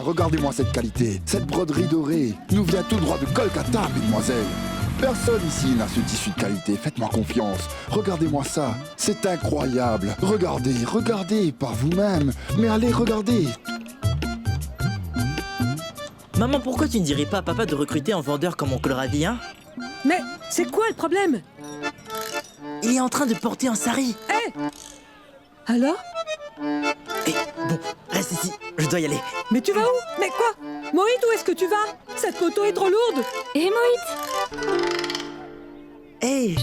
regardez-moi cette qualité. Cette broderie dorée nous vient tout droit de Kolkata, mesdemoiselles. Personne ici n'a ce tissu de qualité, faites-moi confiance. Regardez-moi ça, c'est incroyable. Regardez, regardez par vous-même. Mais allez, regardez. Maman, pourquoi tu ne dirais pas à papa de recruter un vendeur comme oncle Ravi, hein? Mais c'est quoi le problème? Il est en train de porter un sari. Hé! Alors? Eh, bon, reste ici, je dois y aller. Mais tu vas où? Mais quoi? Moïd, où est-ce que tu vas? Cette photo est trop lourde! Et Moïd? Hey!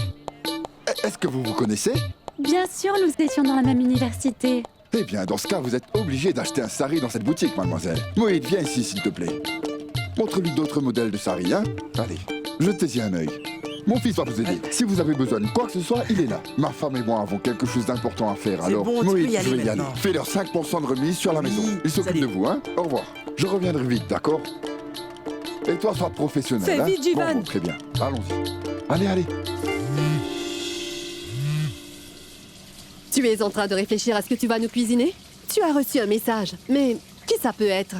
Est-ce que vous vous connaissez? Bien sûr, nous étions dans la même université. Eh bien, dans ce cas, vous êtes obligé d'acheter un sari dans cette boutique, mademoiselle. Moïd, viens ici, s'il te plaît. Montre-lui d'autres modèles de sari, hein? Allez, jetez-y un œil. Mon fils va vous aider. Si vous avez besoin de quoi que ce soit, il est là. Ma femme et moi avons quelque chose d'important à faire. Alors, bon, tu Moïd, peux y aller je vais y aller. maintenant. Fais-leur 5% de remise sur la maison. Ils s'occupent salut. de vous, hein? Au revoir. Je reviendrai vite, d'accord? Et toi, sois professionnel, Fais hein? vite, Jivan. Bon, très bien. Allons-y. Allez, allez. Tu es en train de réfléchir à ce que tu vas nous cuisiner? Tu as reçu un message, mais qui ça peut être?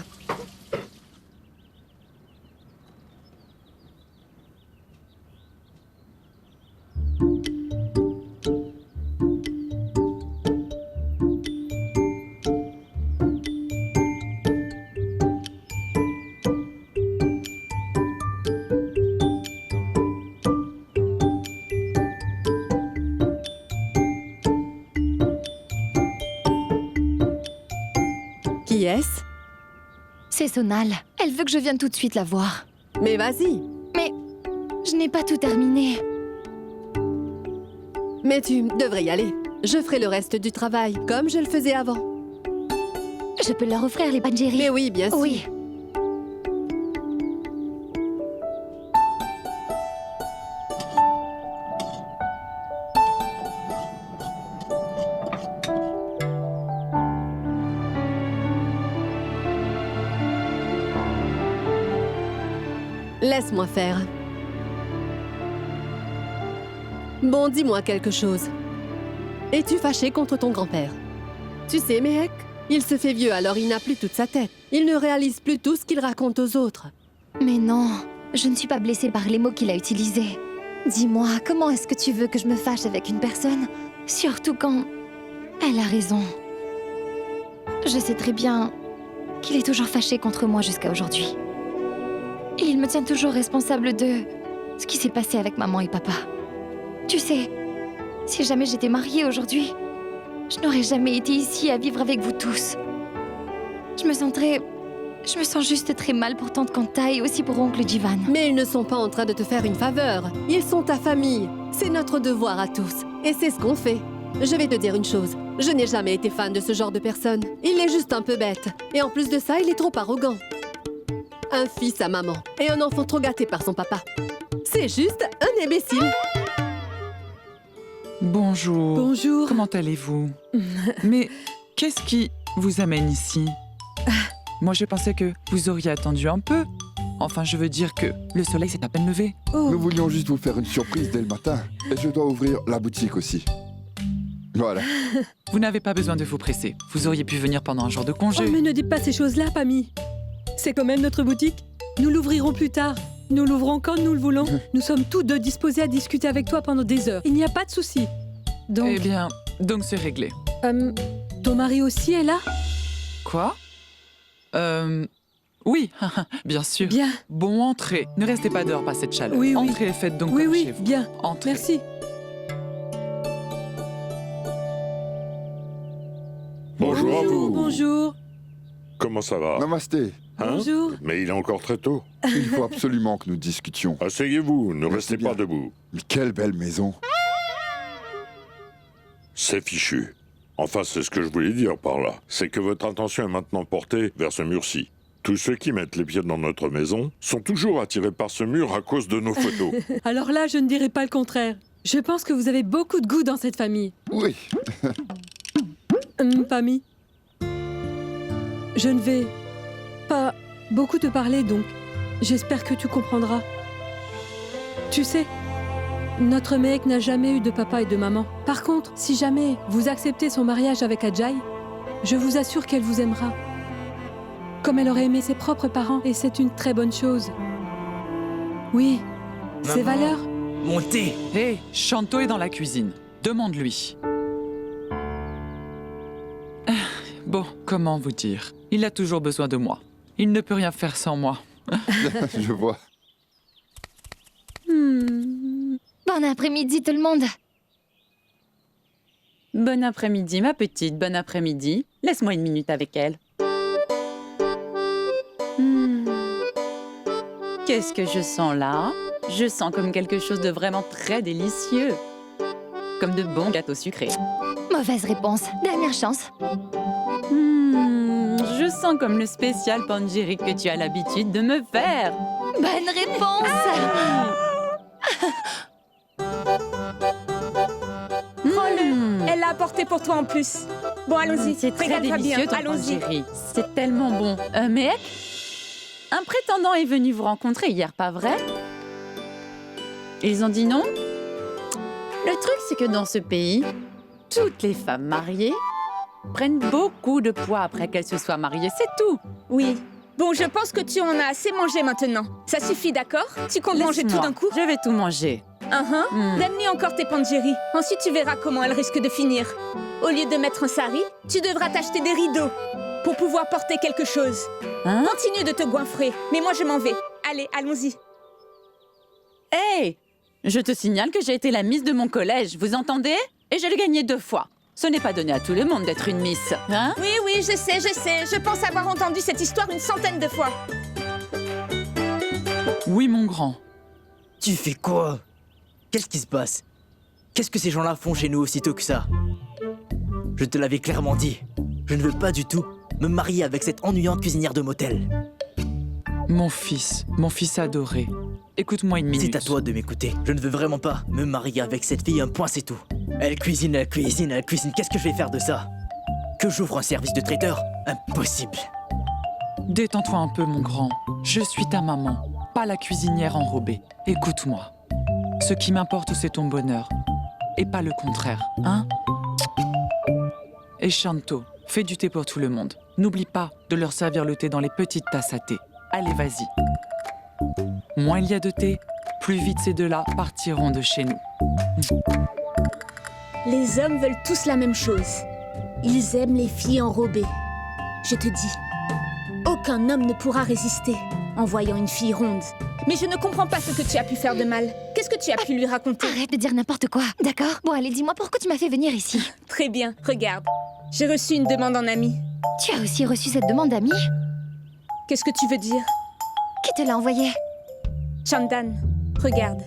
Qui est-ce? C'est Sonal. Elle veut que je vienne tout de suite la voir. Mais vas-y. Mais je n'ai pas tout terminé. Mais tu devrais y aller. Je ferai le reste du travail, comme je le faisais avant. Je peux leur offrir les panjiri. Mais oui, bien sûr. Oui. Laisse-moi faire. Bon, dis-moi quelque chose. Es-tu fâché contre ton grand-père? Tu sais, Mehek, il se fait vieux, alors il n'a plus toute sa tête. Il ne réalise plus tout ce qu'il raconte aux autres. Mais non, je ne suis pas blessée par les mots qu'il a utilisés. Dis-moi, comment est-ce que tu veux que je me fâche avec une personne? Surtout quand elle a raison. Je sais très bien qu'il est toujours fâché contre moi jusqu'à aujourd'hui. Et il me tient toujours responsable de ce qui s'est passé avec maman et papa. Tu sais, si jamais j'étais mariée aujourd'hui, je n'aurais jamais été ici à vivre avec vous tous. Je me sens juste très mal pour tante Kanta et aussi pour oncle Jivan. Mais ils ne sont pas en train de te faire une faveur. Ils sont ta famille. C'est notre devoir à tous. Et c'est ce qu'on fait. Je vais te dire une chose. Je n'ai jamais été fan de ce genre de personne. Il est juste un peu bête. Et en plus de ça, il est trop arrogant. Un fils à maman et un enfant trop gâté par son papa. C'est juste un imbécile. Bonjour. Bonjour. Comment allez-vous? Mais qu'est-ce qui vous amène ici? Moi, je pensais que vous auriez attendu un peu. Enfin, je veux dire que le soleil s'est à peine levé. Oh. Nous voulions juste vous faire une surprise dès le matin. Et je dois ouvrir la boutique aussi. Voilà. Vous n'avez pas besoin de vous presser. Vous auriez pu venir pendant un jour de congé. Oh, mais ne dites pas ces choses-là, Pammy. C'est quand même notre boutique. Nous l'ouvrirons plus tard. Nous l'ouvrons quand nous le voulons. Nous sommes tous deux disposés à discuter avec toi pendant des heures. Il n'y a pas de souci. Donc, Eh bien, donc c'est réglé. ton mari aussi est là? Quoi? Oui, bien sûr. Bien. Bon, entrez. Ne restez pas dehors par cette chaleur. Oui, oui. Entrez et faites donc Oui, comme oui, chez vous. bien. Entrez. Merci. Bonjour à vous. Bonjour. Comment ça va? Namasté. Hein? Bonjour. Mais il est encore très tôt. Il faut absolument que nous discutions. Asseyez-vous, ne Merci restez bien. pas debout. Mais quelle belle maison. C'est fichu. Enfin, c'est ce que je voulais dire par là. C'est que votre attention est maintenant portée vers ce mur-ci. Tous ceux qui mettent les pieds dans notre maison sont toujours attirés par ce mur à cause de nos photos. Alors là, je ne dirais pas le contraire. Je pense que vous avez beaucoup de goût dans cette famille. Oui. Pammy. Je ne vais pas beaucoup te parler, donc j'espère que tu comprendras. Tu sais, notre Mehek n'a jamais eu de papa et de maman. Par contre, si jamais vous acceptez son mariage avec Ajay, je vous assure qu'elle vous aimera. comme elle aurait aimé ses propres parents, et c'est une très bonne chose. Oui, ses Maman. valeurs. Mon thé. Hé, Shanto est dans la cuisine. Demande-lui. Bon, comment vous dire? Il a toujours besoin de moi. Il ne peut rien faire sans moi. Je vois. Bon après-midi tout le monde. Bon après-midi, ma petite, bon après-midi. Laisse-moi une minute avec elle. Qu'est-ce que je sens là? Je sens comme quelque chose de vraiment très délicieux. Comme de bons gâteaux sucrés. Mauvaise réponse. Dernière chance. Je sens comme le spécial pangyric que tu as l'habitude de me faire. Bonne réponse. Elle l'a apporté pour toi en plus. Bon, allons-y. C'est très Régale-toi bien. délicieux ton Allons-y. pangyric. C'est tellement bon. Mais un prétendant est venu vous rencontrer hier, pas vrai? Ils ont dit non? Le truc, c'est que dans ce pays, toutes les femmes mariées prennent beaucoup de poids après qu'elles se soient mariées, c'est tout. Oui. Bon, je pense que tu en as assez mangé maintenant. Ça suffit, d'accord? Tu comptes manger tout Laisse-moi. d'un coup? Je vais tout manger. Donne-lui encore tes pangyri. Ensuite, tu verras comment elle risque de finir. Au lieu de mettre un sari, tu devras t'acheter des rideaux pour pouvoir porter quelque chose. Hein? Continue de te goinfrer, mais moi je m'en vais. Allez, allons-y. Hey! Je te signale que j'ai été la Miss de mon collège, vous entendez? Et je l'ai gagnée 2 fois. Ce n'est pas donné à tout le monde d'être une Miss, hein? Oui, oui, je sais. Je pense avoir entendu cette histoire une centaine de fois. Oui, mon grand. Tu fais quoi? Qu'est-ce qui se passe? Qu'est-ce que ces gens-là font chez nous aussitôt que ça? Je te l'avais clairement dit. Je ne veux pas du tout me marier avec cette ennuyante cuisinière de motel. Mon fils adoré. Écoute-moi une minute. C'est à toi de m'écouter. Je ne veux vraiment pas me marier avec cette fille, un point c'est tout. Elle cuisine. Qu'est-ce que je vais faire de ça? Que j'ouvre un service de traiteur? Impossible. Détends-toi un peu, mon grand. Je suis ta maman, pas la cuisinière enrobée. Écoute-moi. Ce qui m'importe, c'est ton bonheur. Et pas le contraire, hein? Et Shanto, fais du thé pour tout le monde. N'oublie pas de leur servir le thé dans les petites tasses à thé. Allez, vas-y. Moins il y a de thé, plus vite ces deux-là partiront de chez nous. Les hommes veulent tous la même chose. Ils aiment les filles enrobées. Je te dis, aucun homme ne pourra résister en voyant une fille ronde. Mais je ne comprends pas ce que tu as pu faire de mal. Qu'est-ce que tu as pu lui raconter? Arrête de dire n'importe quoi, d'accord? Bon, allez, dis-moi pourquoi tu m'as fait venir ici. Très bien, regarde. J'ai reçu une demande en ami. Tu as aussi reçu cette demande d'amis? Qu'est-ce que tu veux dire? Qui te l'a envoyée? Chandan, regarde.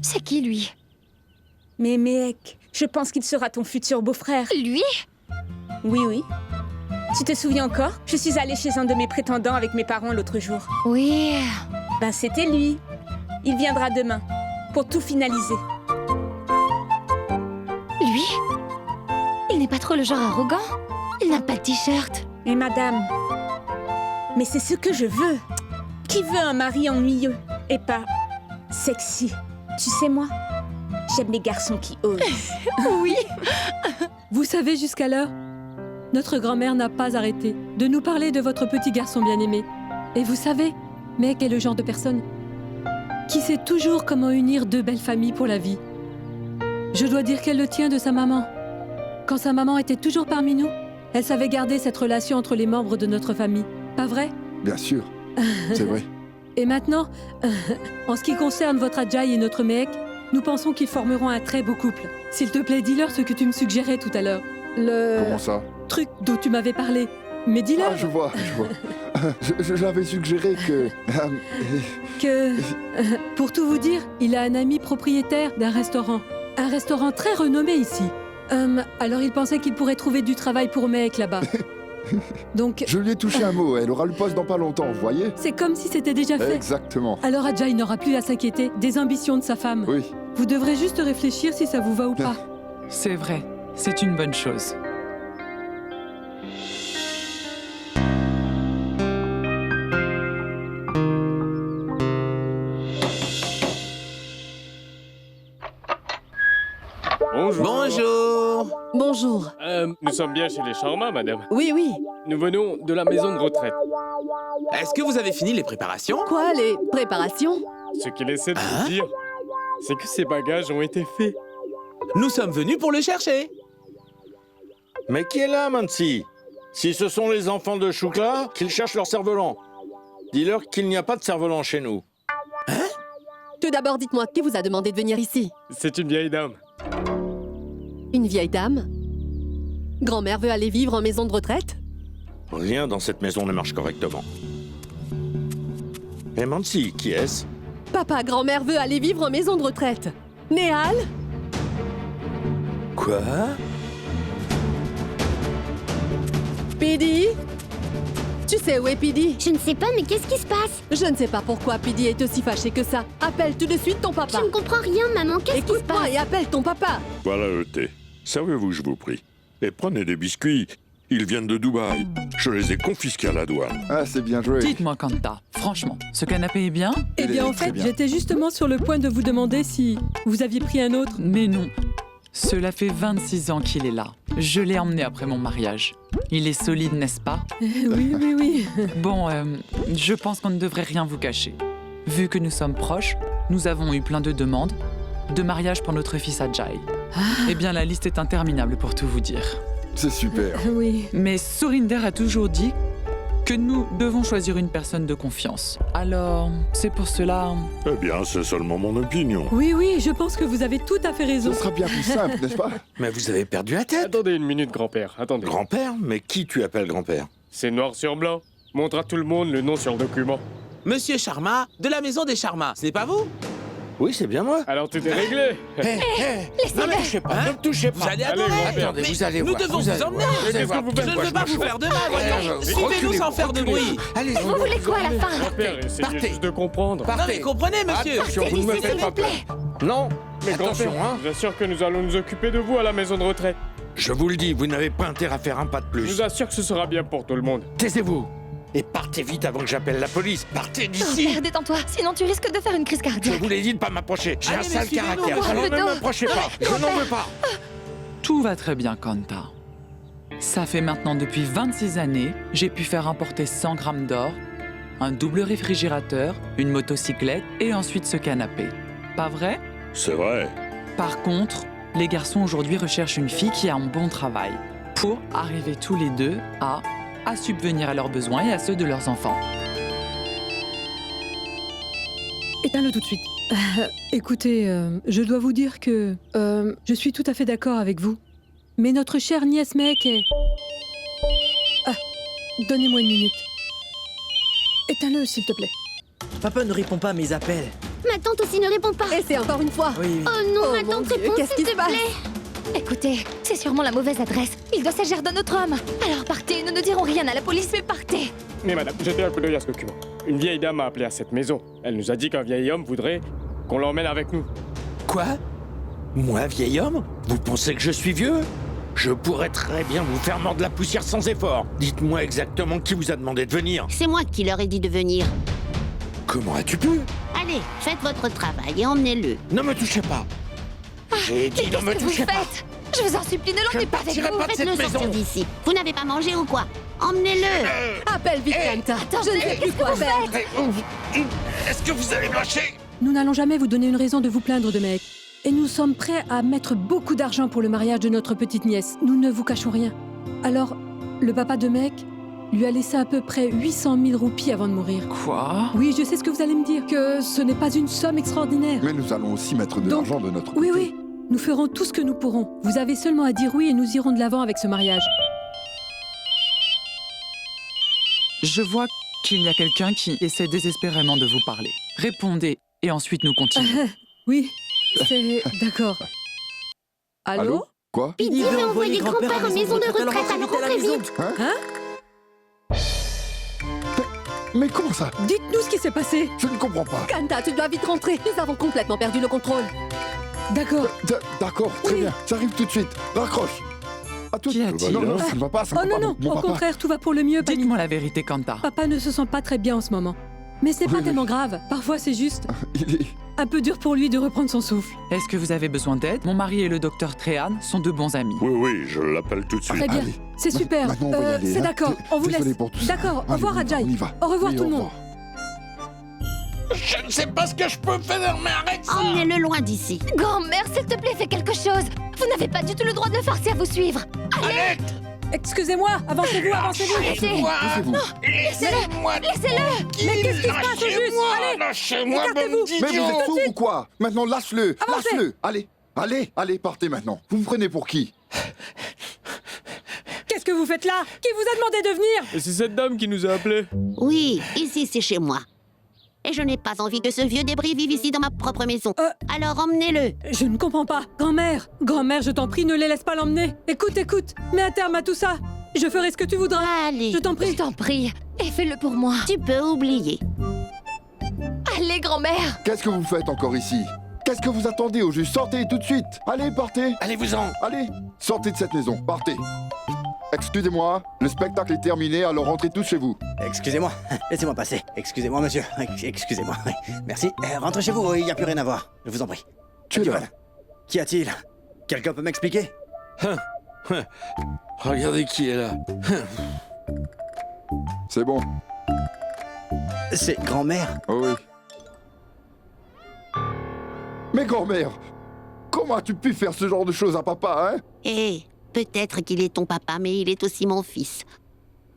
C'est qui, lui? Mais Mehek, je pense qu'il sera ton futur beau-frère. Lui? Oui, oui. Tu te souviens encore? Je suis allée chez un de mes prétendants avec mes parents l'autre jour. Oui. Ben, c'était lui. Il viendra demain, pour tout finaliser. Lui? Il n'est pas trop le genre arrogant? Il n'a pas de t-shirt. Mais madame, mais c'est ce que je veux. Qui veut un mari ennuyeux et pas sexy? Tu sais, moi, j'aime les garçons qui osent. Oui. Vous savez, jusqu'alors, notre grand-mère n'a pas arrêté de nous parler de votre petit garçon bien-aimé. Et vous savez, Mehek est le genre de personne qui sait toujours comment unir 2 belles familles pour la vie. Je dois dire qu'elle le tient de sa maman. Quand sa maman était toujours parmi nous, elle savait garder cette relation entre les membres de notre famille. Pas vrai? Bien sûr. C'est vrai. Et maintenant, en ce qui concerne votre Adjaï et notre Mehek, nous pensons qu'ils formeront un très beau couple. S'il te plaît, dis-leur ce que tu me suggérais tout à l'heure. Comment ça? Truc dont tu m'avais parlé. Mais dis-leur Ah, je vois. Je l'avais suggéré que... que... pour tout vous dire, il a un ami propriétaire d'un restaurant. Un restaurant très renommé ici. Alors il pensait qu'il pourrait trouver du travail pour Mehek là-bas. Donc, Je lui ai touché un mot, elle aura le poste dans pas longtemps, vous voyez? c'est comme si c'était déjà fait. Exactement. Alors Adjaï n'aura plus à s'inquiéter des ambitions de sa femme. Oui. Vous devrez juste réfléchir si ça vous va ou pas. C'est vrai, c'est une bonne chose. Bonjour. Bonjour. Bonjour. Nous sommes bien chez les Sharma, madame. Oui, oui. Nous venons de la maison de retraite. Est-ce que vous avez fini les préparations? Quoi, les préparations? Ce qu'il essaie de vous dire, c'est que ces bagages ont été faits. Nous sommes venus pour le chercher. Mais qui est là, Mansi? Si ce sont les enfants de Choukla, qu'ils cherchent leur cerf-volant. Dis-leur qu'il n'y a pas de cerf-volant chez nous. Tout d'abord, dites-moi, qui vous a demandé de venir ici? C'est une vieille dame. Une vieille dame? Grand-mère veut aller vivre en maison de retraite? Rien dans cette maison ne marche correctement. Et Mansi, qui est-ce? Papa, grand-mère veut aller vivre en maison de retraite. Néhal? Quoi? Pidi? Tu sais où est Pidi? Je ne sais pas, mais qu'est-ce qui se passe? Je ne sais pas pourquoi Pidi est aussi fâché que ça. Appelle tout de suite ton papa. Je ne comprends rien, maman. Qu'est-ce qui se Écoute-moi passe? et appelle ton papa. Voilà le thé. Servez-vous, je vous prie. Et prenez des biscuits. Ils viennent de Dubaï. Je les ai confisqués à la douane. Ah, c'est bien joué. Dites-moi, Kanta, franchement, ce canapé est bien? Eh bien, est en très fait, bien. j'étais justement sur le point de vous demander si vous aviez pris un autre. Mais non. Cela fait 26 ans qu'il est là. Je l'ai emmené après mon mariage. Il est solide, n'est-ce pas? Oui, oui, oui. Bon, je pense qu'on ne devrait rien vous cacher. Vu que nous sommes proches, nous avons eu plein de demandes de mariage pour notre fils Ajay. Eh bien, la liste est interminable pour tout vous dire. C'est super. Oui. Mais Surinder a toujours dit que nous devons choisir une personne de confiance. Alors, c'est pour cela... Eh bien, c'est seulement mon opinion. Oui, oui, je pense que vous avez tout à fait raison. Ce sera bien plus simple, n'est-ce pas? Mais vous avez perdu la tête. Attendez une minute, grand-père. Attendez. Grand-père? Mais qui tu appelles grand-père? C'est noir sur blanc. Montre à tout le monde le nom sur le document. Monsieur Sharma, de la maison des Sharma, ce n'est pas vous? Oui, c'est bien moi. Alors tout est réglé. Ne me touchez pas, ne me touchez Vous pas. allez Allez, adorer. grand-père. Attendez, Mais vous allez nous voir. devons vous allez emmener. voir. Mais qu'est-ce que vous Je faites? ne veux pas vous faire de mal, voyons. Suivez-nous sans faire de bruit. Allez, Vous voulez quoi à la fin? Grand-père, essayez Partez. juste de comprendre. Non mais comprenez, monsieur. Attention, vous ne me faites pas peur. Non, Mais attention, grand-père, hein. je vous assure que nous allons nous occuper de vous à la maison de retraite. Je vous le dis, vous n'avez pas intérêt à faire un pas de Je plus. vous assure que ce sera bien pour tout le monde. Taisez-vous. Et partez vite avant que j'appelle la police. Partez d'ici. Grand-père, détends-toi, sinon tu risques de faire une crise Je cardiaque. vous l'ai dit de pas m'approcher. J'ai Allez, un mais sale suivez-nous, caractère. moi, Alors je ne veux m'approchez pas. Je n'en veux pas. Tout va très bien, Kanta. Ça fait maintenant depuis 26 années, j'ai pu faire importer 100 grammes d'or, un double réfrigérateur, une motocyclette et ensuite ce canapé. Pas vrai? C'est vrai. Par contre, les garçons aujourd'hui recherchent une fille qui a un bon travail pour arriver tous les deux à subvenir à leurs besoins et à ceux de leurs enfants. Éteins-le tout de suite. Écoutez, je dois vous dire que je suis tout à fait d'accord avec vous. Mais notre chère nièce Mehek est... Ah, donnez-moi une minute. Éteins-le, s'il te plaît. Papa ne répond pas à mes appels. Ma tante aussi ne répond pas. Et c'est encore une fois. Oui, oui. Oh non, Oh ma mon tante Dieu, répond, qu'est-ce s'il qui te se passe? plaît. Écoutez, c'est sûrement la mauvaise adresse. Il doit s'agir d'un autre homme. Alors partez, nous ne dirons rien à la police, mais partez. Mais madame, jetez un coup d'œil à ce document. Une vieille dame a appelé à cette maison. Elle nous a dit qu'un vieil homme voudrait qu'on l'emmène avec nous. Quoi? Moi, vieil homme? Vous pensez que je suis vieux? Je pourrais très bien vous faire mordre la poussière sans effort. Dites-moi exactement qui vous a demandé de venir. C'est moi qui leur ai dit de venir. Comment as-tu pu? Allez, faites votre travail et emmenez-le. Ne me touchez pas. J'ai dit ne me Qu'est-ce que vous touchez pas. faites? Je vous en supplie, ne Je l'emmenez ne pas avec partirai vous. pas de cette Faites-le sortir maison. d'ici. Vous n'avez pas mangé ou quoi? Emmenez-le. Appelle vite Kanta. Je ne sais plus quoi faire. Est-ce que vous allez me lâcher? Nous n'allons jamais vous donner une raison de vous plaindre de Mehek. Et nous sommes prêts à mettre beaucoup d'argent pour le mariage de notre petite nièce. Nous ne vous cachons rien. Alors, le papa de Mehek lui a laissé à peu près 800 000 roupies avant de mourir. Quoi? Oui, je sais ce que vous allez me dire, que ce n'est pas une somme extraordinaire. Mais nous allons aussi mettre de Donc, l'argent de notre Oui, côté. oui, nous ferons tout ce que nous pourrons. Vous avez seulement à dire oui et nous irons de l'avant avec ce mariage. Je vois qu'il y a quelqu'un qui essaie désespérément de vous parler. Répondez et ensuite nous continuons. Oui, c'est... d'accord. Allô? Allô? Quoi? Pidi veut envoyer grand-père en maison de retraite, alors rentrez vite. Mais comment ça? Dites-nous ce qui s'est passé. Je ne comprends pas. Kanta, tu dois vite rentrer. Nous avons complètement perdu le contrôle. D'accord. D'accord, très Oui. bien. J'arrive tout de suite. Raccroche. À tout. Qu'y a-t-il? Non, non, ça ne va pas, ça Oh ne va non, pas. non, Mon au papa. contraire, tout va pour le mieux, Pani. Dites-moi la vérité, Kanta. Papa ne se sent pas très bien en ce moment. Mais ce n'est pas Oui. tellement grave. Parfois, c'est juste... un peu dur pour lui de reprendre son souffle. Est-ce que vous avez besoin d'aide? Mon mari et le docteur Tréhan sont de bons amis. Oui, oui, je l'appelle tout de suite. Très bien, Allez. c'est super. Maintenant, on va y aller, c'est hein. d'accord, on vous Désolé laisse. pour tout ça. D'accord, au Allez, revoir on y va, Ajay. on y va. Au revoir Oui, tout au le monde. revoir. Je ne sais pas ce que je peux faire, mais arrête ça! Emmenez-le loin d'ici. Grand-mère, s'il te plaît, fais quelque chose. Vous n'avez pas du tout le droit de le forcer à vous suivre. Arrête! Excusez-moi, avancez-vous, avancez-vous. Arrêtez. Laissez-vous. Laissez-moi! Laissez-le. Mais qu'est-ce qui se passe au juste? Allez, Lâchez-moi, écartez-vous. bande Mais vous d'idiots! êtes fou ou quoi? Maintenant, lâche-le. Avancez. Lâche-le. Allez, allez, allez, partez maintenant. Vous me prenez pour qui? qu'est-ce que vous faites là? Qui vous a demandé de venir? Et c'est cette dame qui nous a appelés. Oui, ici c'est chez moi. Et je n'ai pas envie que ce vieux débris vive ici dans ma propre maison. Alors emmenez-le. Je ne comprends pas. Grand-mère, grand-mère, je t'en prie, ne les laisse pas l'emmener. Écoute, écoute, mets un terme à tout ça. Je ferai ce que tu voudras. Allez, Je t'en prie. Je t'en prie. Et fais-le pour moi. tu peux oublier. Allez, grand-mère. Qu'est-ce que vous faites encore ici? Qu'est-ce que vous attendez au juste? Sortez tout de suite. Allez, partez. Allez-vous-en! Allez, sortez de cette maison. Partez. Excusez-moi, le spectacle est terminé, alors rentrez tous chez vous. Excusez-moi, laissez-moi passer. Excusez-moi, monsieur. Excusez-moi. Merci. Rentrez chez vous, il n'y a plus rien à voir. Je vous en prie. Tu es là. Voilà. Qu'y a-t-il? Quelqu'un peut m'expliquer? Regardez qui est là. C'est bon. C'est grand-mère. Oh oui. Mais grand-mère, comment as-tu pu faire ce genre de choses à papa, hein? Eh, peut-être qu'il est ton papa, mais il est aussi mon fils.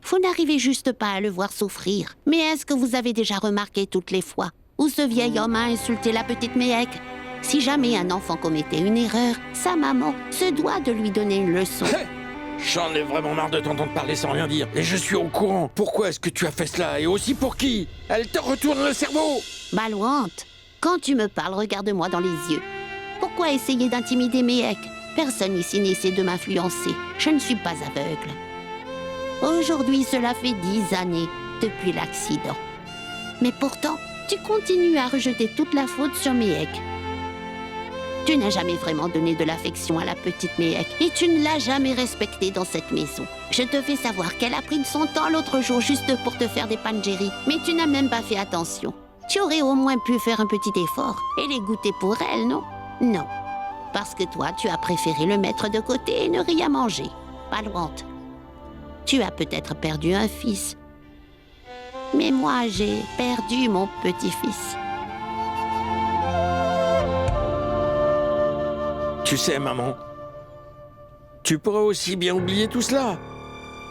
Vous n'arrivez juste pas à le voir souffrir. Mais est-ce que vous avez déjà remarqué toutes les fois où ce vieil homme a insulté la petite Méhek? Si jamais un enfant commettait une erreur, sa maman se doit de lui donner une leçon. J'en ai vraiment marre de t'entendre parler sans rien dire. Et je suis au courant. Pourquoi est-ce que tu as fait cela? Et aussi pour qui? Elle te retourne le cerveau! Balouante, quand tu me parles, regarde-moi dans les yeux. Pourquoi essayer d'intimider Méhek? Personne ici n'essaie de m'influencer. Je ne suis pas aveugle. Aujourd'hui, cela fait 10 années depuis l'accident. Mais pourtant, tu continues à rejeter toute la faute sur Méhek. Tu n'as jamais vraiment donné de l'affection à la petite Méhek et tu ne l'as jamais respectée dans cette maison. Je te fais savoir qu'elle a pris de son temps l'autre jour juste pour te faire des panjeri, mais tu n'as même pas fait attention. Tu aurais au moins pu faire un petit effort et les goûter pour elle, non? Non. Parce que toi, tu as préféré le mettre de côté et ne rien manger. Balouante. Tu as peut-être perdu un fils. Mais moi, j'ai perdu mon petit-fils. Tu sais, maman, tu pourrais aussi bien oublier tout cela.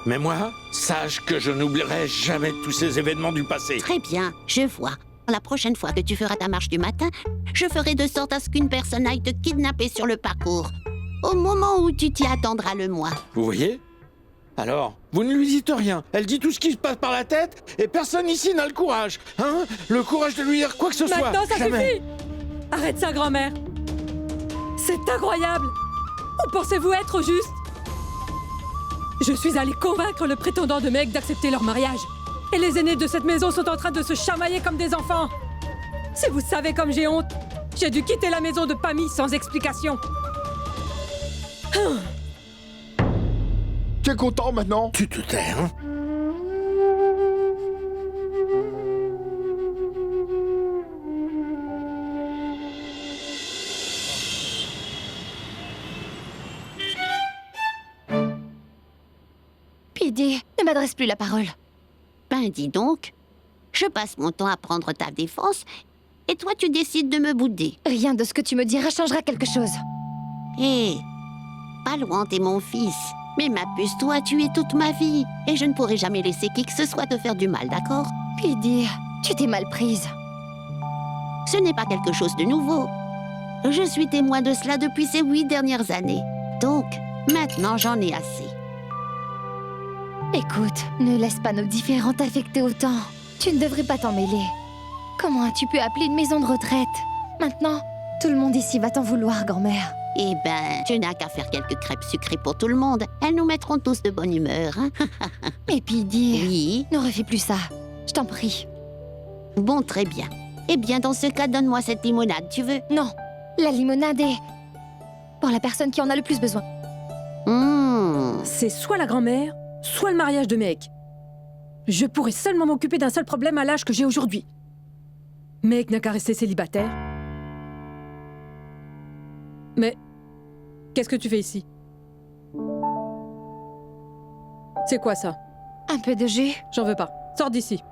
Mais moi, sache que je n'oublierai jamais tous ces événements du passé. Très bien, je vois. La prochaine fois que tu feras ta marche du matin, je ferai de sorte à ce qu'une personne aille te kidnapper sur le parcours. Au moment où tu t'y attendras le moins. Vous voyez? Alors, vous ne lui dites rien. Elle dit tout ce qui se passe par la tête et personne ici n'a le courage. Hein? Le courage de lui dire quoi que ce soit. Maintenant, ça Jamais. suffit. Arrête ça, grand-mère. C'est incroyable. Où pensez-vous être au juste? Je suis allée convaincre le prétendant de Meg d'accepter leur mariage. Et les aînés de cette maison sont en train de se chamailler comme des enfants. Si vous savez comme j'ai honte, j'ai dû quitter la maison de Pammy sans explication. Tu es content maintenant? Tu te tais, hein? Pidi, ne m'adresse plus la parole. Ben dis donc, je passe mon temps à prendre ta défense et toi tu décides de me bouder. Rien de ce que tu me diras changera quelque chose. Hé, Balouante est mon fils. Mais ma puce, toi, tu es toute ma vie. Et je ne pourrai jamais laisser qui que ce soit te faire du mal, d'accord? Pidi, tu t'es mal prise. Ce n'est pas quelque chose de nouveau. Je suis témoin de cela depuis ces 8 dernières années. Donc, maintenant j'en ai assez. Écoute, ne laisse pas nos différends t'affecter autant. Tu ne devrais pas t'en mêler. Comment as-tu pu appeler une maison de retraite? Maintenant, tout le monde ici va t'en vouloir, grand-mère. Eh ben, tu n'as qu'à faire quelques crêpes sucrées pour tout le monde. Elles nous mettront tous de bonne humeur, hein? Et puis dis... Oui? Ne refais plus ça. Je t'en prie. Bon, très bien. Eh bien, dans ce cas, donne-moi cette limonade, tu veux? Non, la limonade est... pour la personne qui en a le plus besoin. C'est soit la grand-mère, soit le mariage de Meg. Je pourrais seulement m'occuper d'un seul problème à l'âge que j'ai aujourd'hui. Meg n'a qu'à rester célibataire Mais qu'est-ce que tu fais ici? C'est quoi ça? Un peu de jus? J'en veux pas. Sors d'ici.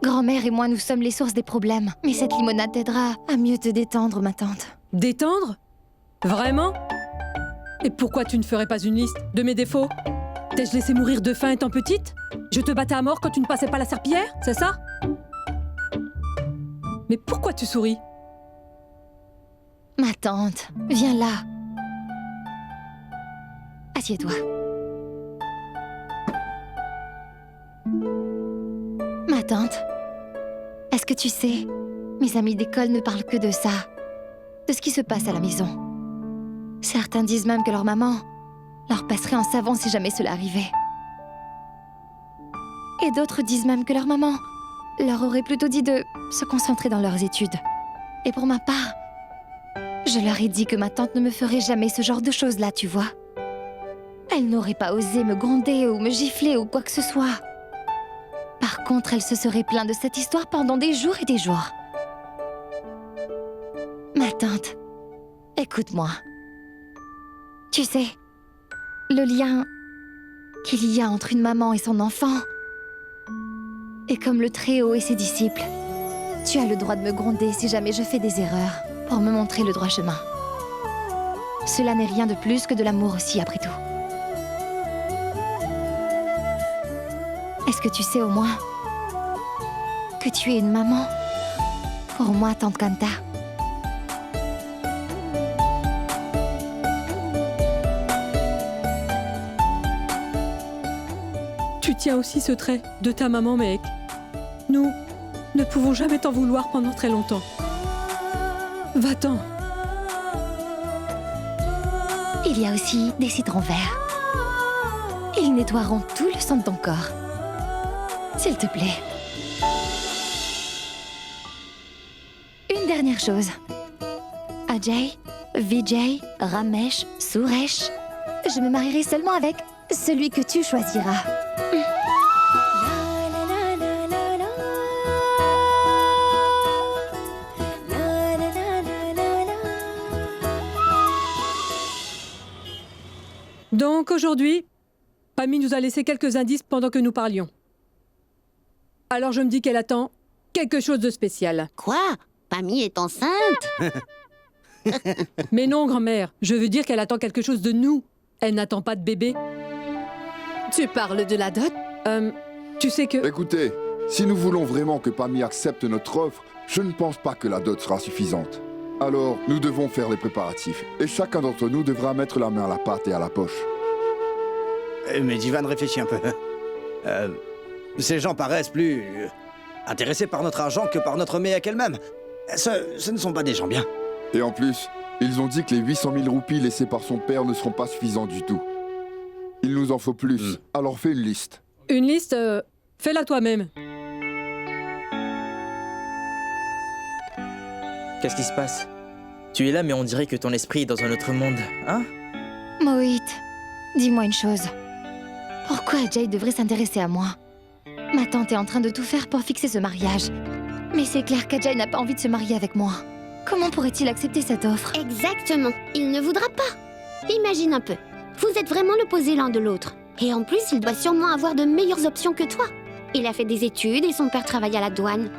Grand-mère et moi, nous sommes les sources des problèmes. Mais cette limonade t'aidera à mieux te détendre, ma tante. Détendre? Vraiment? Et pourquoi tu ne ferais pas une liste de mes défauts? T'ai-je laissé mourir de faim étant petite? Je te battais à mort quand tu ne passais pas la serpillière, c'est ça? Mais pourquoi tu souris? Ma tante, viens là. Assieds-toi. Ma tante, est-ce que tu sais, mes amis d'école ne parlent que de ça, de ce qui se passe à la maison. Certains disent même que leur maman leur passerait un savon si jamais cela arrivait. Et d'autres disent même que leur maman leur aurait plutôt dit de se concentrer dans leurs études. Et pour ma part, je leur ai dit que ma tante ne me ferait jamais ce genre de choses-là, tu vois. Elle n'aurait pas osé me gronder ou me gifler ou quoi que ce soit. Par contre, elle se serait plainte de cette histoire pendant des jours et des jours. Ma tante, écoute-moi. Tu sais, le lien qu'il y a entre une maman et son enfant est comme le Très-Haut et ses disciples. Tu as le droit de me gronder si jamais je fais des erreurs, pour me montrer le droit chemin. Cela n'est rien de plus que de l'amour aussi, après tout. Est-ce que tu sais au moins que tu es une maman pour moi, tante Kanta? Tu tiens aussi ce trait de ta maman, mec. Nous ne pouvons jamais t'en vouloir pendant très longtemps. Va-t'en. Il y a aussi des citrons verts. Ils nettoieront tout le sang de ton corps. S'il te plaît. Une dernière chose. Ajay, Vijay, Ramesh, Suresh. Je me marierai seulement avec celui que tu choisiras. Donc aujourd'hui, Pammy nous a laissé quelques indices pendant que nous parlions. Alors je me dis qu'elle attend quelque chose de spécial. Quoi? Pammy est enceinte? Mais non, grand-mère, je veux dire qu'elle attend quelque chose de nous. Elle n'attend pas de bébé. Tu parles de la dot? Tu sais que... Écoutez, si nous voulons vraiment que Pammy accepte notre offre, je ne pense pas que la dot sera suffisante. Alors, nous devons faire les préparatifs. Et chacun d'entre nous devra mettre la main à la pâte et à la poche. Mais Jivan réfléchit un peu. Ces gens paraissent plus intéressés par notre argent que par notre méhek elle-même. Ce ne sont pas des gens bien. Et en plus, ils ont dit que les 800 000 roupies laissées par son père ne seront pas suffisants du tout. Il nous en faut plus. Alors fais une liste. Une liste, fais-la toi-même. Qu'est-ce qui se passe? Tu es là, mais on dirait que ton esprit est dans un autre monde, hein? Mohit, dis-moi une chose. Pourquoi Ajay devrait s'intéresser à moi? Ma tante est en train de tout faire pour fixer ce mariage. Mais c'est clair qu'Ajay n'a pas envie de se marier avec moi. Comment pourrait-il accepter cette offre? Exactement. Il ne voudra pas. Imagine un peu. Vous êtes vraiment l'opposé l'un de l'autre. Et en plus, il doit sûrement avoir de meilleures options que toi. Il a fait des études et son père travaille à la douane.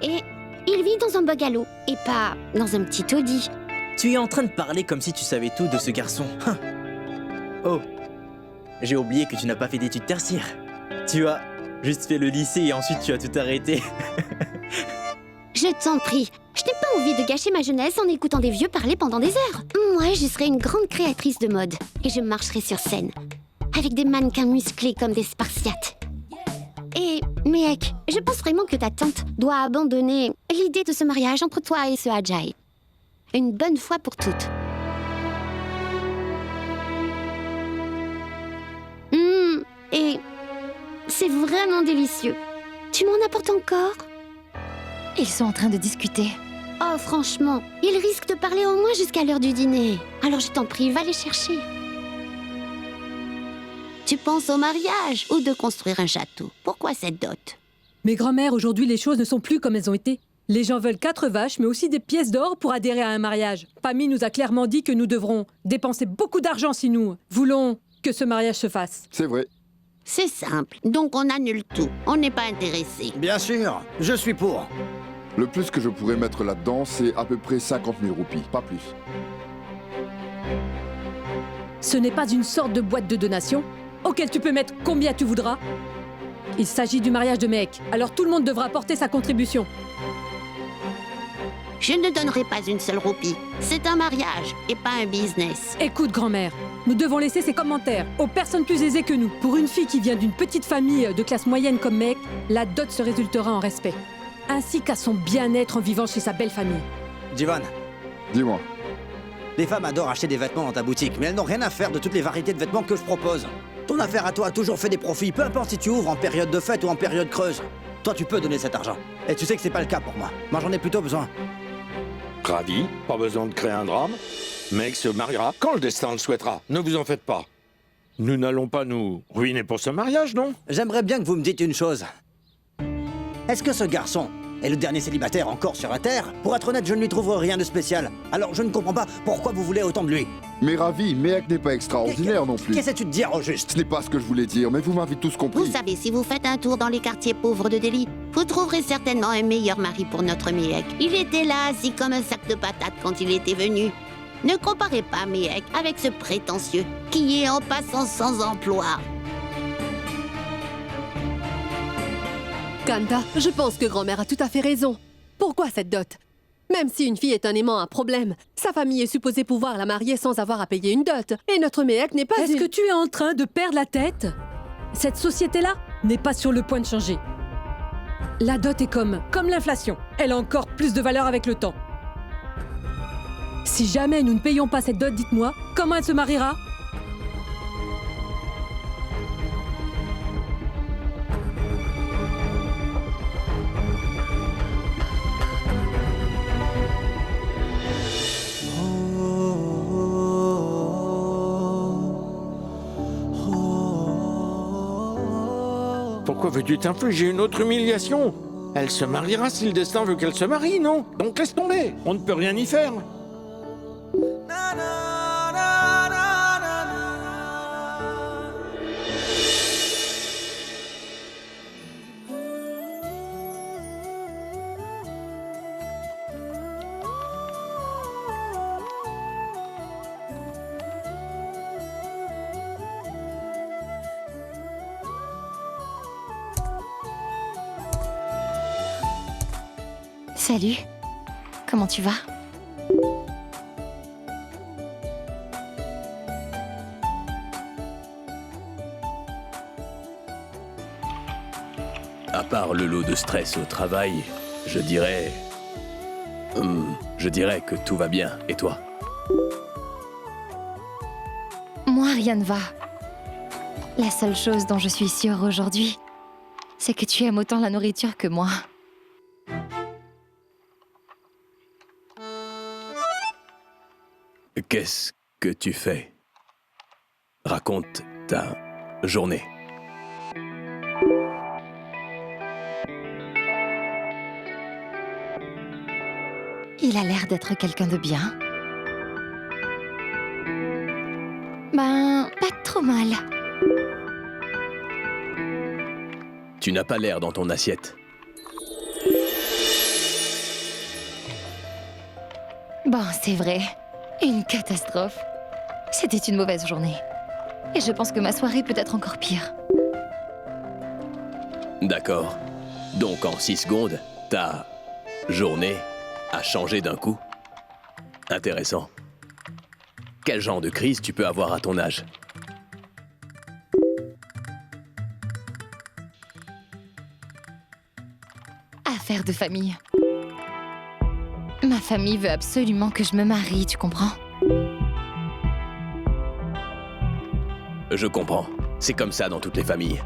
Et il vit dans un bungalow et pas dans un petit taudis. Tu es en train de parler comme si tu savais tout de ce garçon. Oh, j'ai oublié que tu n'as pas fait d'études tertiaires. Tu as juste fait le lycée et ensuite tu as tout arrêté. Je t'en prie, je n'ai pas envie de gâcher ma jeunesse en écoutant des vieux parler pendant des heures. Moi, je serai une grande créatrice de mode et je marcherai sur scène avec des mannequins musclés comme des Spartiates. Et, mec, je pense vraiment que ta tante doit abandonner l'idée de ce mariage entre toi et ce Ajay. Une bonne fois pour toutes. Et c'est vraiment délicieux. Tu m'en apportes encore? Ils sont en train de discuter. Oh, franchement, ils risquent de parler au moins jusqu'à l'heure du dîner. Alors je t'en prie, va les chercher. Tu penses au mariage ou de construire un château? Pourquoi cette dot? Mais grand-mère, aujourd'hui, les choses ne sont plus comme elles ont été. Les gens veulent 4 vaches, mais aussi des pièces d'or pour adhérer à un mariage. Pammy nous a clairement dit que nous devrons dépenser beaucoup d'argent si nous voulons que ce mariage se fasse. C'est vrai. C'est simple, donc on annule tout. On n'est pas intéressé. Bien sûr, je suis pour. Le plus que je pourrais mettre là-dedans, c'est à peu près 50 000 roupies, pas plus. Ce n'est pas une sorte de boîte de donation auquel tu peux mettre combien tu voudras. Il s'agit du mariage de Mehek, alors tout le monde devra apporter sa contribution. Je ne donnerai pas une seule roupie. C'est un mariage et pas un business. Écoute, grand-mère, nous devons laisser ces commentaires aux personnes plus aisées que nous. Pour une fille qui vient d'une petite famille de classe moyenne comme Mehek, la dot se résultera en respect, ainsi qu'à son bien-être en vivant chez sa belle famille. Divan, Dis-moi. les femmes adorent acheter des vêtements dans ta boutique, mais elles n'ont rien à faire de toutes les variétés de vêtements que je propose. Ton affaire à toi a toujours fait des profits, peu importe si tu ouvres en période de fête ou en période creuse. Toi, tu peux donner cet argent. Et tu sais que c'est pas le cas pour moi. Moi, j'en ai plutôt besoin. Ravi, pas besoin de créer un drame. Mec se mariera quand le destin le souhaitera. Ne vous en faites pas. Nous n'allons pas nous ruiner pour ce mariage, non? J'aimerais bien que vous me dites une chose. Est-ce que ce garçon est le dernier célibataire encore sur la Terre? Pour être honnête, je ne lui trouve rien de spécial. Alors je ne comprends pas pourquoi vous voulez autant de lui. Mais Ravi, Mehek n'est pas extraordinaire non plus. Qu'essaies-tu de dire au juste? Ce n'est pas ce que je voulais dire, mais vous m'avez tous compris. Vous savez, si vous faites un tour dans les quartiers pauvres de Delhi, vous trouverez certainement un meilleur mari pour notre Mehek. Il était là, assis comme un sac de patates quand il était venu. Ne comparez pas Mehek avec ce prétentieux qui est en passant sans emploi. Kanta, je pense que grand-mère a tout à fait raison. Pourquoi cette dot? Même si une fille est un aimant, un problème, sa famille est supposée pouvoir la marier sans avoir à payer une dot. Et notre Mehek n'est pas Est-ce que tu es en train de perdre la tête? Cette société-là n'est pas sur le point de changer. La dot est comme l'inflation. Elle a encore plus de valeur avec le temps. Si jamais nous ne payons pas cette dot, dites-moi, comment elle se mariera? Pourquoi veux-tu t'infliger une autre humiliation? Elle se mariera si le destin veut qu'elle se marie, non? Donc laisse tomber, on ne peut rien y faire. Salut. Comment tu vas? À part le lot de stress au travail, je dirais que tout va bien. Et toi? Moi, rien ne va. La seule chose dont je suis sûre aujourd'hui, c'est que tu aimes autant la nourriture que moi. Qu'est-ce que tu fais? Raconte ta journée. Il a l'air d'être quelqu'un de bien. Ben, pas trop mal. Tu n'as pas l'air dans ton assiette. Bon, c'est vrai. Une catastrophe. C'était une mauvaise journée. Et je pense que ma soirée peut être encore pire. D'accord. Donc en 6 secondes, ta journée a changé d'un coup? Intéressant. Quel genre de crise tu peux avoir à ton âge? Affaire de famille. Ma famille veut absolument que je me marie, tu comprends? Je comprends. C'est comme ça dans toutes les familles.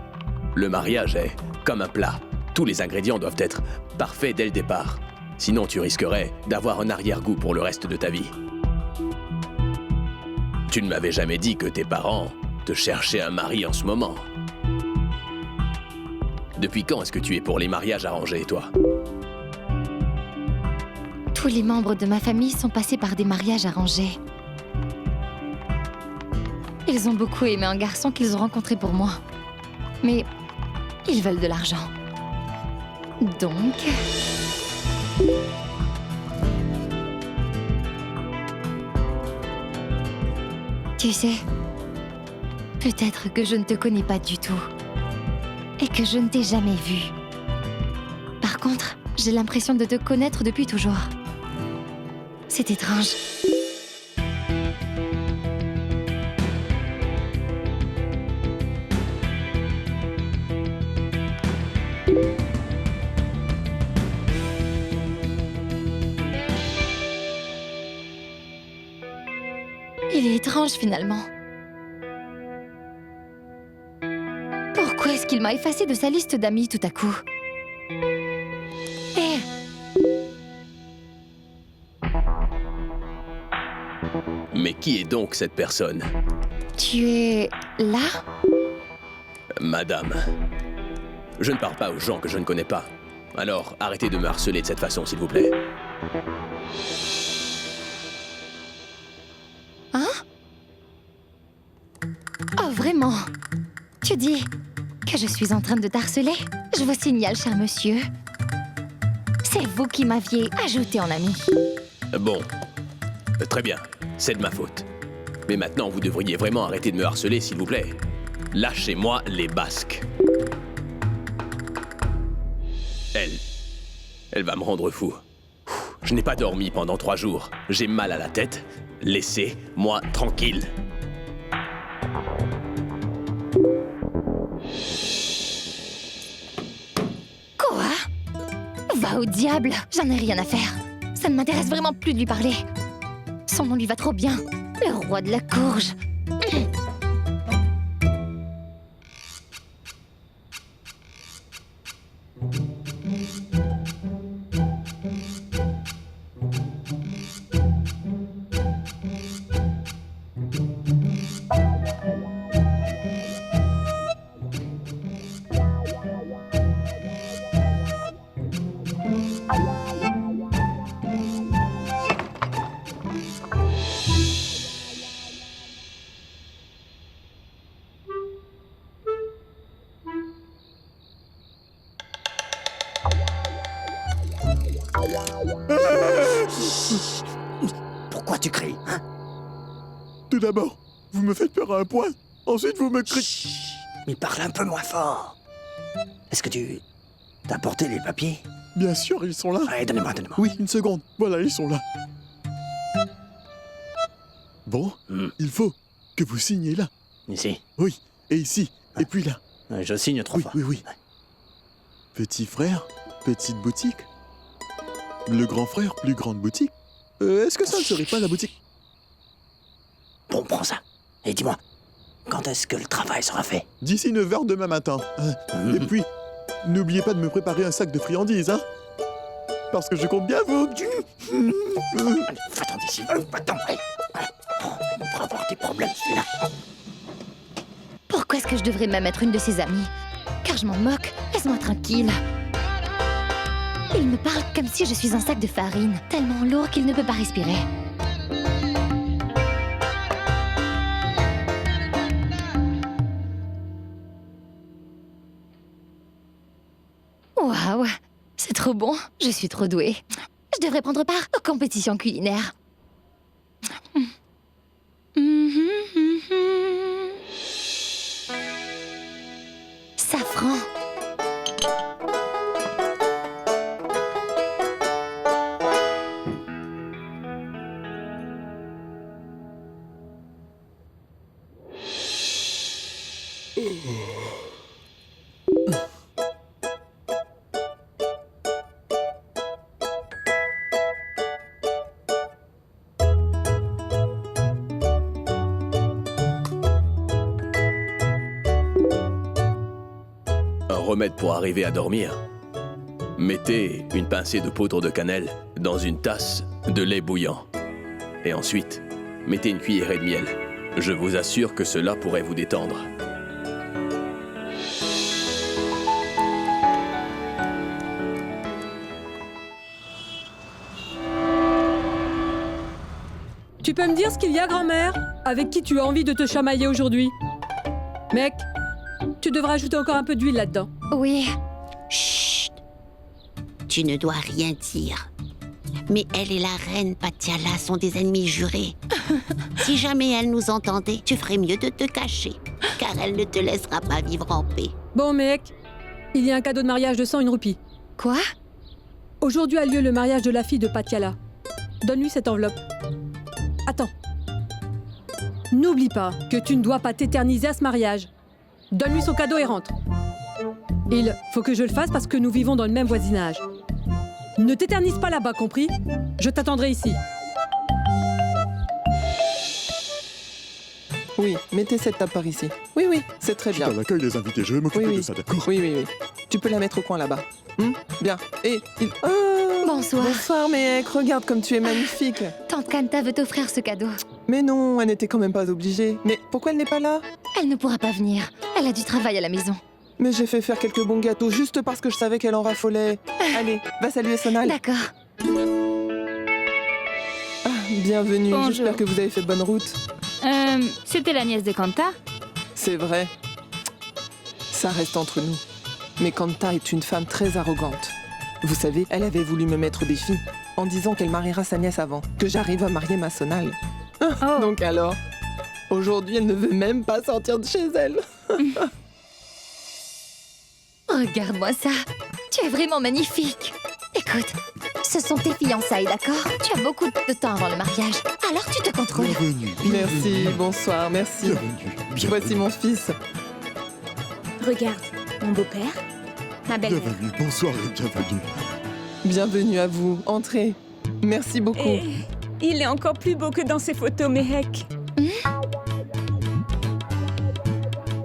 Le mariage est comme un plat. Tous les ingrédients doivent être parfaits dès le départ. Sinon, tu risquerais d'avoir un arrière-goût pour le reste de ta vie. Tu ne m'avais jamais dit que tes parents te cherchaient un mari en ce moment. Depuis quand est-ce que tu es pour les mariages arrangés, toi? Tous les membres de ma famille sont passés par des mariages arrangés. Ils ont beaucoup aimé un garçon qu'ils ont rencontré pour moi. Mais ils veulent de l'argent. Donc... Tu sais, peut-être que je ne te connais pas du tout. Et que je ne t'ai jamais vu. Par contre, j'ai l'impression de te connaître depuis toujours. C'est étrange. Il est étrange finalement. Pourquoi est-ce qu'il m'a effacé de sa liste d'amis tout à coup? Eh! Mais qui est donc cette personne? Tu es... là? Madame. Je ne parle pas aux gens que je ne connais pas. Alors, arrêtez de me harceler de cette façon, s'il vous plaît. Hein? Oh, vraiment? Tu dis que je suis en train de t'harceler? Je vous signale, cher monsieur. C'est vous qui m'aviez ajouté en ami. Bon. Très bien. C'est de ma faute. Mais maintenant, vous devriez vraiment arrêter de me harceler, s'il vous plaît. Lâchez-moi les basques. Elle va me rendre fou. Je n'ai pas dormi pendant 3 jours. J'ai mal à la tête. Laissez-moi tranquille. Quoi? Va au diable! J'en ai rien à faire. Ça ne m'intéresse vraiment plus de lui parler. Son nom lui va trop bien. Le roi de la courge. Pourquoi tu cries, hein? Tout d'abord, vous me faites peur à un point. Ensuite, vous me criez... Mais parle un peu moins fort. Est-ce que tu... t'as porté les papiers? Bien sûr, ils sont là. Ouais, donnez-moi. Oui, une seconde. Voilà, ils sont là. Bon, il faut que vous signiez là. Ici? Oui, et ici, et puis là. Je signe 3 fois. Oui. Petit frère, petite boutique. Le grand frère, plus grande boutique. Est-ce que ça ne serait pas la boutique? Bon, prends ça. Et dis-moi, quand est-ce que le travail sera fait? D'ici 9h demain matin. Et puis, n'oubliez pas de me préparer un sac de friandises, hein? Parce que je compte bien vous. Allez, va-t'en d'ici. Va-t'en. Il pourra avoir des problèmes, celui-là. Pourquoi est-ce que je devrais même être une de ses amies? Car je m'en moque. Laisse-moi tranquille. Il me parle comme si je suis un sac de farine, tellement lourd qu'il ne peut pas respirer. Waouh, c'est trop bon. Je suis trop douée. Je devrais prendre part aux compétitions culinaires. Safran. Un remède pour arriver à dormir. Mettez une pincée de poudre de cannelle dans une tasse de lait bouillant. Et ensuite, mettez une cuillerée de miel. Je vous assure que cela pourrait vous détendre. Tu peux me dire ce qu'il y a, grand-mère? Avec qui tu as envie de te chamailler aujourd'hui? Mec, tu devrais ajouter encore un peu d'huile là-dedans. Oui. Chut. Tu ne dois rien dire. Mais elle et la reine Patiala sont des ennemis jurés. Si jamais elle nous entendait, tu ferais mieux de te cacher, car elle ne te laissera pas vivre en paix. Bon, mec, il y a un cadeau de mariage de 101 roupies. Quoi? Aujourd'hui a lieu le mariage de la fille de Patiala. Donne-lui cette enveloppe. Attends. N'oublie pas que tu ne dois pas t'éterniser à ce mariage. Donne-lui son cadeau et rentre. Il faut que je le fasse parce que nous vivons dans le même voisinage. Ne t'éternise pas là-bas, compris? Je t'attendrai ici. Oui, mettez cette table par ici. Oui, oui, c'est très bien. À l'accueil des invités, je vais m'occuper de ça, d'accord? Oui, oui, oui. Tu peux la mettre au coin là-bas. Bien. Et il... Oh, bonsoir. Bonsoir, mec. Regarde comme tu es magnifique. Tante Kanta veut t'offrir ce cadeau. Mais non, elle n'était quand même pas obligée. Mais pourquoi elle n'est pas là? Elle ne pourra pas venir. Elle a du travail à la maison. Mais j'ai fait faire quelques bons gâteaux juste parce que je savais qu'elle en raffolait. Allez, va saluer Sonal. D'accord. Ah, bienvenue. Bonjour. J'espère que vous avez fait bonne route. C'était la nièce de Kanta? C'est vrai. Ça reste entre nous. Mais Kanta est une femme très arrogante. Vous savez, elle avait voulu me mettre au défi en disant qu'elle mariera sa nièce avant que j'arrive à marier ma Sonal. Donc alors, aujourd'hui, elle ne veut même pas sortir de chez elle. Regarde-moi ça. Tu es vraiment magnifique. Écoute, ce sont tes fiançailles, d'accord? Tu as beaucoup de temps avant le mariage, alors tu te contrôles. Bienvenue. Merci, bonsoir, merci. Bienvenue. Voici mon fils. Regarde, mon beau-père, ma belle-mère. Bienvenue. Bonsoir et bienvenue. Bienvenue à vous. Entrez. Merci beaucoup. Et il est encore plus beau que dans ses photos, Mehek.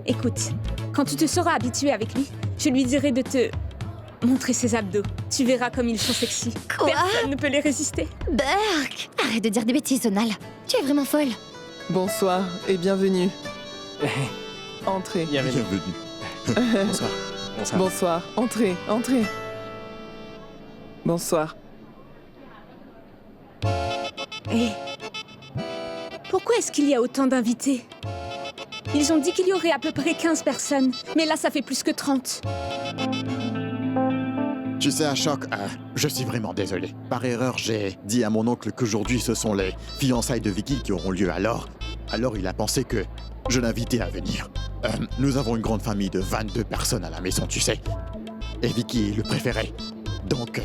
Écoute, quand tu te seras habitué avec lui, je lui dirai de te montrer ses abdos. Tu verras comme ils sont sexy. Quoi? Personne ne peut les résister. Burk! Arrête de dire des bêtises, Sonal. Tu es vraiment folle. Bonsoir et bienvenue. Entrez. Bienvenue. Bonsoir. Bonsoir. Bonsoir. Entrez, entrez. Bonsoir. Hé, pourquoi est-ce qu'il y a autant d'invités? Ils ont dit qu'il y aurait à peu près 15 personnes, mais là ça fait plus que 30. Tu sais, Ashok, je suis vraiment désolé. Par erreur, j'ai dit à mon oncle qu'aujourd'hui ce sont les fiançailles de Vicky qui auront lieu alors il a pensé que je l'invitais à venir. Nous avons une grande famille de 22 personnes à la maison, tu sais. Et Vicky est le préféré. Donc,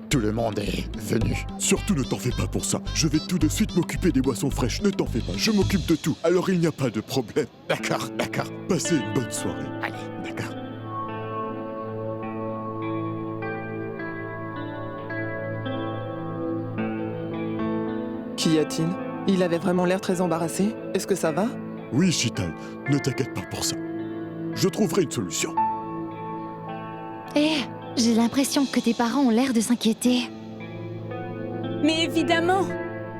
tout le monde est venu. Surtout ne t'en fais pas pour ça. Je vais tout de suite m'occuper des boissons fraîches. Ne t'en fais pas, je m'occupe de tout. Alors il n'y a pas de problème. D'accord, d'accord. Passez une bonne soirée. Allez, d'accord. Qu'y a-t-il? Il avait vraiment l'air très embarrassé. Est-ce que ça va? Oui, Chital, ne t'inquiète pas pour ça. Je trouverai une solution. J'ai l'impression que tes parents ont l'air de s'inquiéter. Mais évidemment,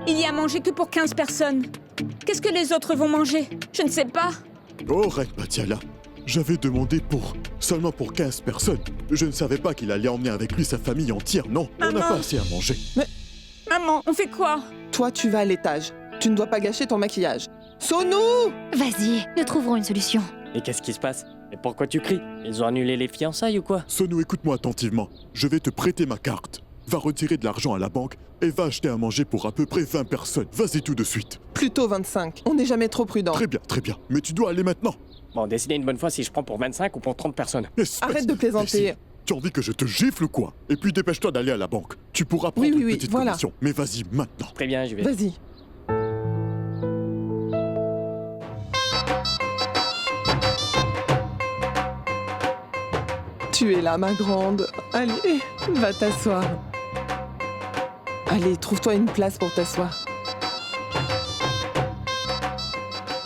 il y a mangé que pour 15 personnes. Qu'est-ce que les autres vont manger? Je ne sais pas. Oh, Reine Patiala, j'avais demandé seulement pour 15 personnes. Je ne savais pas qu'il allait emmener avec lui sa famille entière, non. On n'a pas assez à manger. Mais... Maman, on fait quoi? Toi, tu vas à l'étage. Tu ne dois pas gâcher ton maquillage. Sonou! Vas-y, nous trouverons une solution. Et qu'est-ce qui se passe? Et pourquoi tu cries? Ils ont annulé les fiançailles ou quoi? Sonou, écoute-moi attentivement. Je vais te prêter ma carte. Va retirer de l'argent à la banque et va acheter à manger pour à peu près 20 personnes. Vas-y tout de suite. Plutôt 25. On n'est jamais trop prudent. Très bien. Mais tu dois aller maintenant. Bon, décidez une bonne fois si je prends pour 25 ou pour 30 personnes. Arrête de plaisanter. Tu as envie que je te gifle ou quoi? Et puis dépêche-toi d'aller à la banque. Tu pourras prendre une petite commission. Mais vas-y maintenant. Très bien, je vais. Vas-y. Tu es là, ma grande. Allez, va t'asseoir. Allez, trouve-toi une place pour t'asseoir.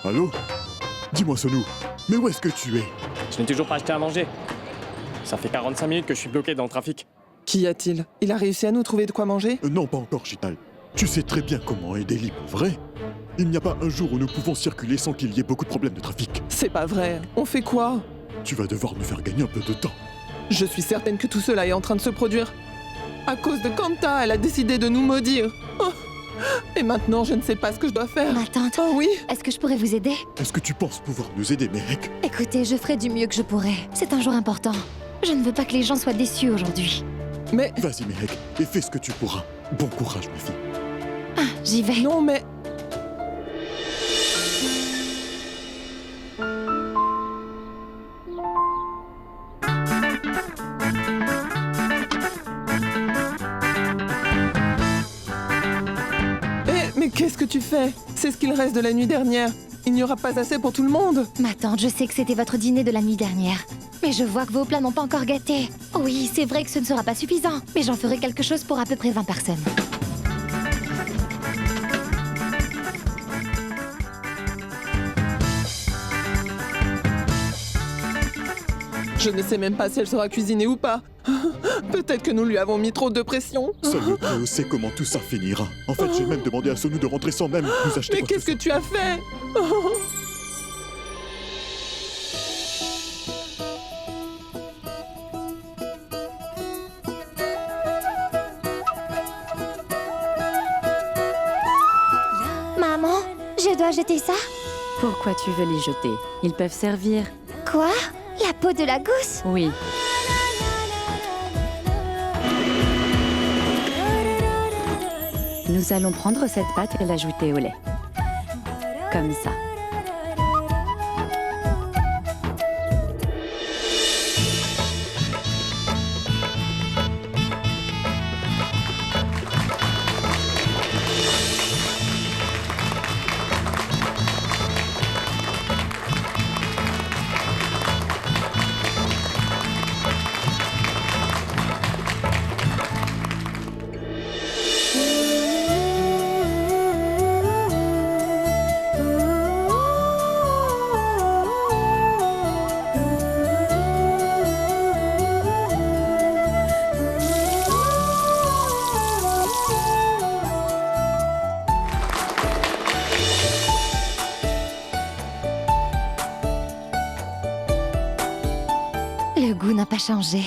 Allô? Dis-moi, Sonou, mais où est-ce que tu es? Je n'ai toujours pas acheté à manger. Ça fait 45 minutes que je suis bloqué dans le trafic. Qu'y a-t-il? Il a réussi à nous trouver de quoi manger? Non, pas encore, Chital. Tu sais très bien comment aider libre, vrai? Il n'y a pas un jour où nous pouvons circuler sans qu'il y ait beaucoup de problèmes de trafic. C'est pas vrai. On fait quoi? Tu vas devoir nous faire gagner un peu de temps. Je suis certaine que tout cela est en train de se produire. À cause de Kanta, elle a décidé de nous maudire. Oh, Et maintenant, je ne sais pas ce que je dois faire. Ma tante. Oh oui. Est-ce que je pourrais vous aider? Est-ce que tu penses pouvoir nous aider, Mehek? Écoutez, je ferai du mieux que je pourrai. C'est un jour important. Je ne veux pas que les gens soient déçus aujourd'hui. Mais... Vas-y, Mehek, et fais ce que tu pourras. Bon courage, ma fille. Ah, j'y vais. Non, mais... Mais qu'est-ce que tu fais? C'est ce qu'il reste de la nuit dernière. Il n'y aura pas assez pour tout le monde. Ma tante, je sais que c'était votre dîner de la nuit dernière. Mais je vois que vos plats n'ont pas encore gâté. Oui, c'est vrai que ce ne sera pas suffisant. Mais j'en ferai quelque chose pour à peu près 20 personnes. Je ne sais même pas si elle sera cuisinée ou pas. Peut-être que nous lui avons mis trop de pression. Seul le Dieu sait comment tout ça finira. En fait, j'ai même demandé à Sonu de rentrer sans même nous acheter. Mais qu'est-ce que tu as fait? Maman, je dois jeter ça? Pourquoi tu veux les jeter? Ils peuvent servir. Quoi? La peau de la gousse? Oui. Nous allons prendre cette pâte et l'ajouter au lait. Comme ça. Le goût n'a pas changé.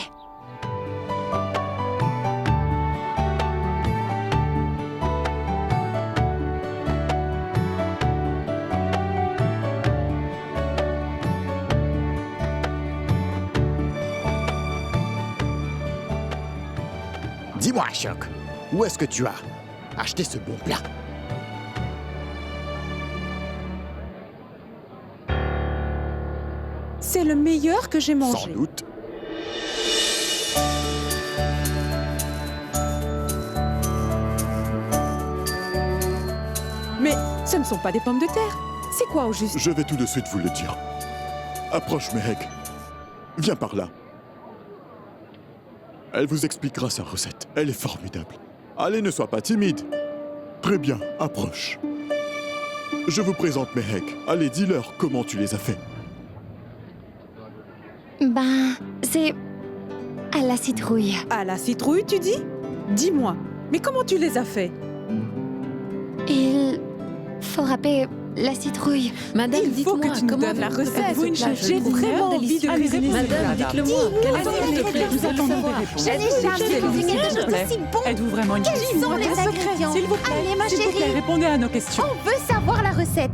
Dis-moi, Choc, où est-ce que tu as acheté ce bon plat? C'est le meilleur que j'ai mangé. Sans doute. Mais ce ne sont pas des pommes de terre. C'est quoi au juste? Je vais tout de suite vous le dire. Approche, Mehek. Viens par là. Elle vous expliquera sa recette. Elle est formidable. Allez, ne sois pas timide. Très bien, approche. Je vous présente Mehek. Allez, dis-leur comment tu les as faits. Ben, c'est... à la citrouille. À la citrouille, tu dis? Dis-moi, mais comment tu les as fait? Il faut râper la citrouille. Madame, il faut que tu nous donnes la recette. J'ai vraiment envie de cuisiner. Madame, dites-le-moi. Nous attendons des réponses. Je n'ai jamais vu quelque chose d'aussi bon. Êtes-vous vraiment une Quels sont les ingrédients? S'il vous plaît, Allez, ma s'il vous plaît, chérie. répondez à nos questions. On veut savoir la recette.